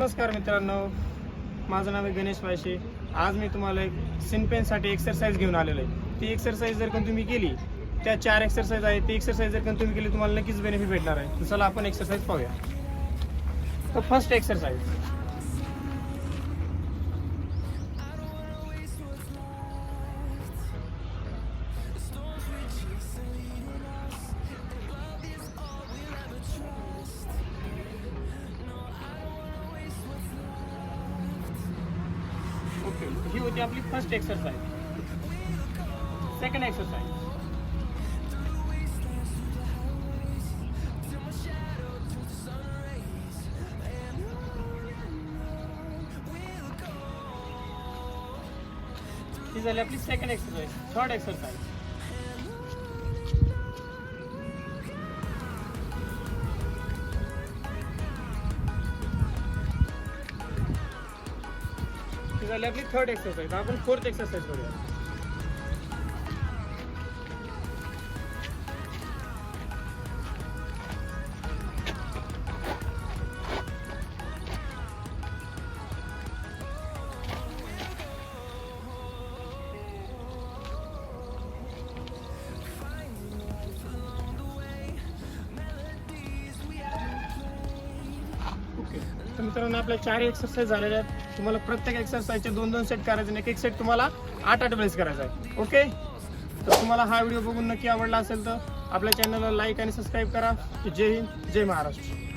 नमस्कार मित्रांनो, माझं नाव आहे गणेश वायशे। आज मी तुम्हाला एक सिनपेनसाठी एक्सरसाइज घेऊन आलेलो आहे। ती एक्सरसाइज जर का तुम्ही केली, त्या 4 एक्सरसाइज आहेत, ती एक्सरसाइज जर का तुम्ही केली तुम्हाला नक्कीच बेनिफिट भेटणार आहे। तर चला आपण एक्सरसाइज पाहूया। तर फर्स्ट एक्सरसाइज, ओके, ही होती आपली फर्स्ट एक्सरसाइज। सेकंड एक्सरसाइज, ही झाली आपली सेकंड एक्सरसाइज। थर्ड एक्सरसाइज, ही झाली आपली थर्ड एक्सरसाइज। आपण फोर्थ एक्सरसाइज करूया। तर मित्रांनो, आपल्या 4 एक्सरसाइज झालेल्या आहेत। तुम्हाला प्रत्येक एक्सरसाइजचे 2-2 सेट करायचे, एक एक सेट तुम्हाला 8-8 वेळेस करायचा आहे। ओके, तर तुम्हाला हा व्हिडिओ बघून नक्की आवडला असेल तर आपल्या चॅनलला लाईक आणि सबस्क्राईब करा। जय हिंद, जय महाराष्ट्र।